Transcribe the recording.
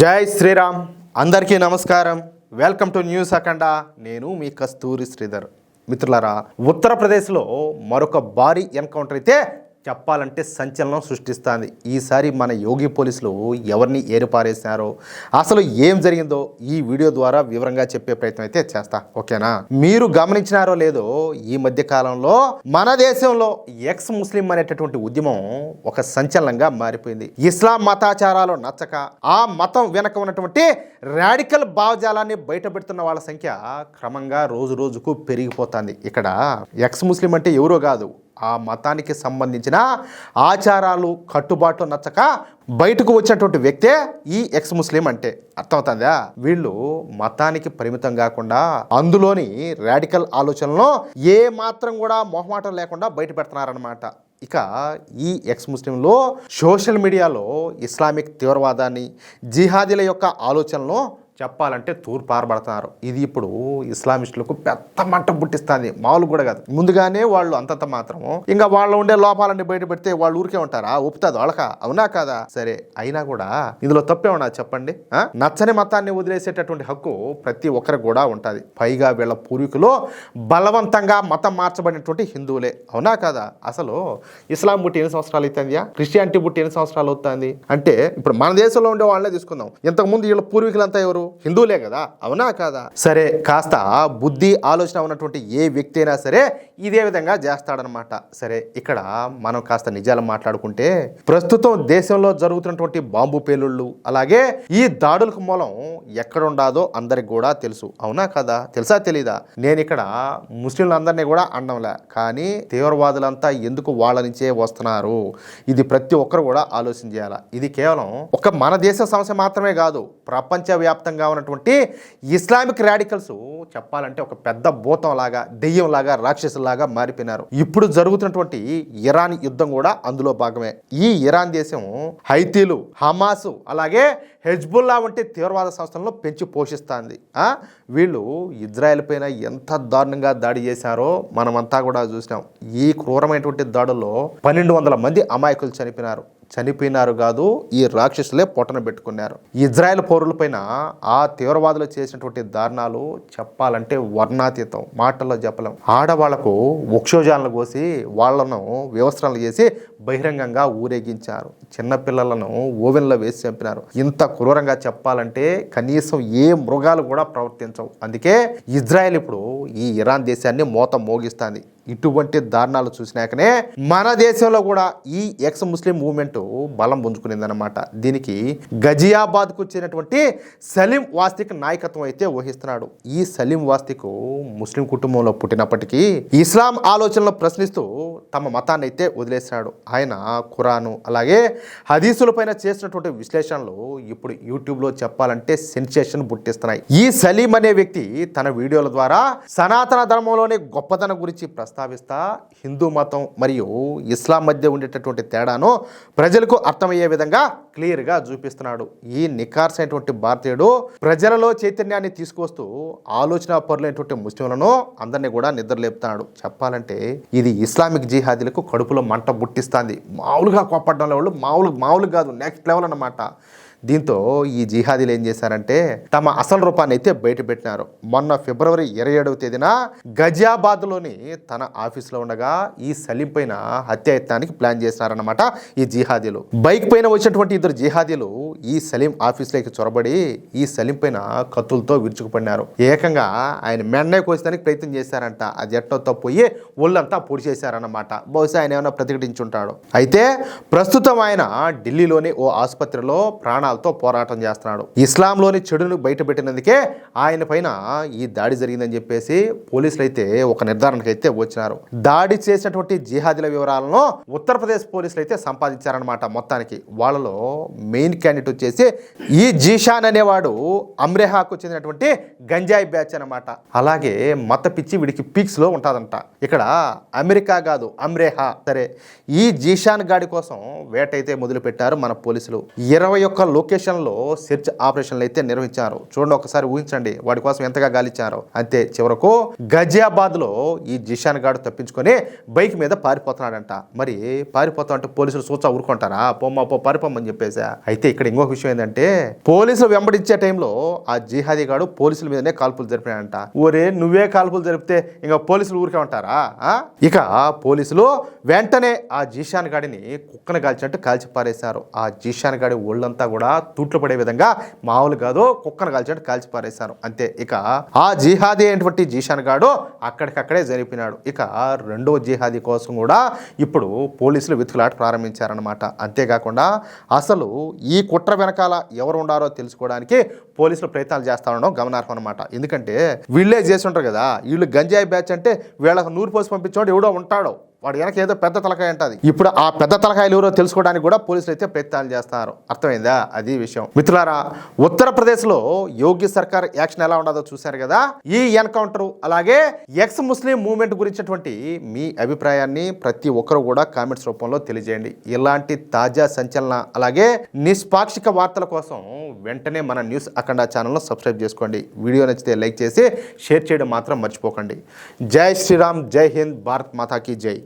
జై శ్రీరామ్. అందరికీ నమస్కారం. వెల్కమ్ టు న్యూస్ అఖండ. నేను మీ కస్తూరి శ్రీధర్. మిత్రులారా, ఉత్తరప్రదేశ్లో మరొక భారీ ఎన్కౌంటర్ అయితే చెప్పాలంటే సంచలనం సృష్టిస్తుంది. ఈసారి మన యోగి పోలీసులు ఎవరిని ఏరిపారేసినారో, అసలు ఏం జరిగిందో ఈ వీడియో ద్వారా వివరంగా చెప్పే ప్రయత్నం అయితే చేస్తా. ఓకేనా? మీరు గమనించినారో లేదో, ఈ మధ్య కాలంలో మన దేశంలో ఎక్స్ ముస్లిం అనేటటువంటి ఉద్యమం ఒక సంచలనంగా మారిపోయింది. ఇస్లాం మతాచారాలు నచ్చక ఆ మతం వెనక ఉన్నటువంటి రాడికల్ భావజాలాన్ని బయటపెడుతున్న వాళ్ళ సంఖ్య క్రమంగా రోజు రోజుకు పెరిగిపోతుంది. ఇక్కడ ఎక్స్ ముస్లిం అంటే ఎవరో కాదు, ఆ మతానికి సంబంధించిన ఆచారాలు కట్టుబాట్లు నచ్చక బయటకు వచ్చినటువంటి వ్యక్తే ఈ ఎక్స్ ముస్లిం అంటే. అర్థమవుతుందా? వీళ్ళు మతానికి పరిమితం కాకుండా అందులోని రాడికల్ ఆలోచనలను ఏ మాత్రం కూడా మొహమాటం లేకుండా బయట పెడుతున్నారన్నమాట. ఇక ఈ ఎక్స్ ముస్లింలో సోషల్ మీడియాలో ఇస్లామిక్ తీవ్రవాదాన్ని, జిహాదీల యొక్క ఆలోచనలను చెప్పాలంటే తూర్పారబడుతున్నారు. ఇది ఇప్పుడు ఇస్లామిస్టులకు పెద్ద మంట పుట్టిస్తుంది, మామూలు కూడా కాదు. ముందుగానే వాళ్ళు అంతంత మాత్రము ఇంకా వాళ్ళు ఉండే లోపాలన్నీ బయట పెడితే వాళ్ళు ఊరికే ఉంటారా? ఒప్పుతుంది వాళ్ళక, అవునా కాదా? సరే, అయినా కూడా ఇందులో తప్పేమన్నా చెప్పండి. నచ్చని మతాన్ని వదిలేసేటటువంటి హక్కు ప్రతి ఒక్కరికి కూడా ఉంటుంది. పైగా వీళ్ళ పూర్వీకులు బలవంతంగా మతం మార్చబడినటువంటి హిందువులే, అవునా కాదా? అసలు ఇస్లాం పుట్టి ఎన్ని సంవత్సరాలు అవుతుందా? క్రిస్టియానిటీ పుట్టి ఎన్ని సంవత్సరాలు అవుతుంది? అంటే ఇప్పుడు మన దేశంలో ఉండే వాళ్ళనే తీసుకుందాం. ఇంతకుముందు వీళ్ళ పూర్వీకులంతా ఎవరు? హిందువులే కదా, అవునా కాదా? సరే, కాస్త బుద్ధి ఆలోచన ఉన్నటువంటి ఏ వ్యక్తి అయినా సరే ఇదే విధంగా చేస్తాడనమాట. సరే, ఇక్కడ మనం కాస్త నిజాలు మాట్లాడుకుంటే, ప్రస్తుతం దేశంలో జరుగుతున్నటువంటి బాంబు పేలుళ్ళు, అలాగే ఈ దాడులకు మూలం ఎక్కడుండాదో అందరికి కూడా తెలుసు, అవునా కదా? తెలుసా తెలీదా? నేను ఇక్కడ ముస్లింలందరినీ కూడా అనడంలే, కానీ తీవ్రవాదులంతా ఎందుకు వాళ్ళ నుంచే వస్తున్నారు, ఇది ప్రతి ఒక్కరు కూడా ఆలోచన చేయాలి. ఇది కేవలం ఒక మన దేశ సమస్య మాత్రమే కాదు, ప్రపంచవ్యాప్తంగా ఉన్నటువంటి ఇస్లామిక్ రాడికల్స్ చెప్పాలంటే ఒక పెద్ద భూతం లాగా, దెయ్యం లాగా, రాక్షసులాగా మారిపోయినారు. ఇప్పుడు జరుగుతున్నటువంటి ఇరాన్ యుద్ధం కూడా అందులో భాగమే. ఈ ఇరాన్ దేశం హైతీలు, హమాసు, అలాగే హెజ్బుల్లా వంటి తీవ్రవాద సంస్థలను పెంచి పోషిస్తుంది. వీళ్ళు ఇజ్రాయెల్ పైన ఎంత దారుణంగా దాడి చేశారో మనమంతా కూడా చూసినాం. ఈ క్రూరమైనటువంటి దాడుల్లో 1200 మంది అమాయకులు చనిపోయినారు కాదు, ఈ రాక్షసులే పొట్టన పెట్టుకున్నారు. ఇజ్రాయెల్ పౌరులపైన ఆ తీవ్రవాదులు చేసినటువంటి దారుణాలు చెప్పాలంటే వర్ణాతీతం, మాటల్లో చెప్పలేం. ఆడవాళ్లకు వక్షోజాలను కోసి వాళ్లను వ్యవస్థలు చేసి బహిరంగంగా ఊరేగించారు. చిన్నపిల్లలను ఓవెన్లో వేసి చంపినారు. ఇంత క్రూరంగా చెప్పాలంటే కనీసం ఏ మృగాలు కూడా ప్రవర్తించవు. అందుకే ఇజ్రాయెల్ ఇప్పుడు ఈ ఇరాన్ దేశాన్ని మోత మోగిస్తుంది. ఇటువంటి దారుణాలు చూసినాకనే మన దేశంలో కూడా ఈ ఎక్స్ ముస్లిం మూవ్మెంట్ బలం పుంజుకునిందనమాట. దీనికి గజియాబాద్కు చెందినటువంటి సలీం వాస్తిక్ నాయకత్వం అయితే వహిస్తున్నాడు. ఈ సలీం వాస్తిక్ ముస్లిం కుటుంబంలో పుట్టినప్పటికీ ఇస్లాం ఆలోచనలు ప్రశ్నిస్తూ తమ మతాన్ని అయితే వదిలేస్తున్నాడు. ఆయన ఖురాను, అలాగే హదీసుల పైన చేసినటువంటి విశ్లేషణలు ఇప్పుడు యూట్యూబ్లో చెప్పాలంటే సెన్సేషన్ పుట్టిస్తున్నాయి. ఈ సలీం అనే వ్యక్తి తన వీడియోల ద్వారా సనాతన ధర్మంలోని గొప్పతనం గురించి ప్రస్తావిస్తా హిందూ మతం మరియు ఇస్లాం మధ్య ఉండేటటువంటి తేడాను ప్రజలకు అర్థమయ్యే విధంగా క్లియర్గా చూపిస్తున్నాడు. ఈ నిఖార్సైనటువంటి భారతీయుడు ప్రజలలో చైతన్యాన్ని తీసుకొస్తూ ఆలోచన పరులైనటువంటి ముస్లింలను అందరినీ కూడా నిద్రలేపుతున్నాడు. చెప్పాలంటే ఇది ఇస్లామిక్ జిహాదీలకు కడుపులో మంట పుట్టిస్తుంది. మామూలుగా కోపడ్డంలో వాళ్ళు మామూలు కాదు, నెక్స్ట్ లెవెల్ అన్నమాట. దీంతో ఈ జిహాదీలు ఏం చేశారంటే తమ అసలు రూపాన్ని అయితే బయటపెట్టినారు. మొన్న ఫిబ్రవరి 27వ తేదీన గజియాబాద్లోని తన ఆఫీస్లో ఉండగా ఈ సలీం పైన హత్యాయత్నానికి ప్లాన్ చేసినారన్నమాట ఈ జిహాదీలు. బైక్ పైన వచ్చినటువంటి ఇద్దరు జిహాదీలు ఈ సలీం ఆఫీస్లోకి చొరబడి ఈ సలీం పైన కత్తులతో విరుచుకుపడినారు. ఏకంగా ఆయన మెన్నే కోసడానికి ప్రయత్నం చేశారంట. అది ఎట్టో పోయి ఒళ్ళంతా పొడి చేశారన్నమాట. బహుశా ఆయన ఏమైనా ప్రతిఘటించుంటాడు. అయితే ప్రస్తుతం ఆయన ఢిల్లీలోని ఓ ఆసుపత్రిలో ప్రాణాలతో పోరాటం చేస్తున్నాడు. ఇస్లాంలోని చెడును బయటపెట్టినందుకే ఆయన పైన ఈ దాడి జరిగిందని చెప్పేసి పోలీసులు అయితే ఒక నిర్ధారణకు అయితే వచ్చినారు. దాడి చేసినటువంటి జిహాదీల వివరాలను ఉత్తరప్రదేశ్ పోలీసులు అయితే సంపాదించారనమాట. మొత్తానికి వాళ్ళలో మెయిన్ క్యాండిడేట్ వచ్చేసి ఈ జీషాన్ అనేవాడు అమ్రేహాకు చెందినటువంటి గంజాయి బ్యాచ్ అనమాట. అలాగే మత పిచ్చి వీడికి పీక్స్ లో ఉంటుందంట. ఇక్కడ అమెరికా కాదు, అమ్రేహా. సరే, ఈ జీషాన్ గాడి కోసం వేట అయితే మొదలు పెట్టారు మన పోలీసులు. 21 లొకేషన్లో సెర్చ్ ఆపరేషన్లు అయితే నిర్వహించారు. చూడండి, ఒకసారి ఊహించండి వాడి కోసం ఎంతగా గాలిచ్చారో. అంతే, చివరకు గజియాబాద్లో ఈ జిషాన్ గాడు తప్పించుకొని బైక్ మీద పారిపోతున్నాడంట. మరి పారిపోతా అంటే పోలీసులు సూచా ఊరుకుంటారా? పారిపోమని చెప్పేసా. అయితే ఇక్కడ ఇంకొక విషయం ఏంటంటే, పోలీసులు వెంబడించే టైంలో ఆ జిహాదీ గాడు పోలీసుల మీదనే కాల్పులు జరిపాడంట. ఊరే నువ్వే కాల్పులు జరిపితే ఇంకా పోలీసులు ఊరికే ఉంటారా? ఇక పోలీసులు వెంటనే ఆ జీషాన్ గాడిని కుక్కను కాల్చినట్టు కాల్చి పారేశారు. ఆ జీషాన్ గాడి ఒళ్ళంతా కూడా తూట్లు పడే విధంగా, మామూలు కాదు కుక్కను కాల్చినట్టు కాల్చి పారేశారు. అంతే, ఇక ఆ జిహాదీ అయినటువంటి జీషాన్ గాడు అక్కడికక్కడే జరిపినాడు. ఇక రెండవ జిహాదీ కోసం కూడా ఇప్పుడు పోలీసులు వెతుకులాట ప్రారంభించారనమాట. అంతేకాకుండా అసలు ఈ కుట్ర వెనకాల ఎవరు ఉండారో తెలుసుకోవడానికి పోలీసులు ప్రయత్నాలు చేస్తా ఉండడం గమనార్హం అనమాట. ఎందుకంటే వీళ్ళే చేసి ఉంటారు కదా, వీళ్ళు గంజాయి బ్యాచ్ అంటే వీళ్ళకు నూరు పోసి పంపించోడు ఎవడో ఉంటాడో, వాడు వెనక ఏదో పెద్ద తలకాయ ఉంటుంది. ఇప్పుడు ఆ పెద్ద తలకాయలు ఎవరో తెలుసుకోవడానికి కూడా పోలీసులు అయితే ప్రయత్నాలు చేస్తున్నారు. అర్థమైందా? అది విషయం. మిత్రులారా, ఉత్తరప్రదేశ్లో యోగి సర్కార్ యాక్షన్ ఎలా ఉండదో చూశారు కదా. ఈ ఎన్కౌంటర్ అలాగే ఎక్స్ ముస్లిం మూవ్మెంట్ గురించినటువంటి మీ అభిప్రాయాన్ని ప్రతి ఒక్కరు కూడా కామెంట్స్ రూపంలో తెలియజేయండి. ఇలాంటి తాజా సంచలన అలాగే నిష్పాక్షిక వార్తల కోసం వెంటనే మన న్యూస్ అఖండ ఛానల్ను సబ్స్క్రైబ్ చేసుకోండి. వీడియో నచ్చితే లైక్ చేసి షేర్ చేయడం మాత్రం మర్చిపోకండి. జై శ్రీరామ్, జై హింద్, భారత్ మాతాకి జై.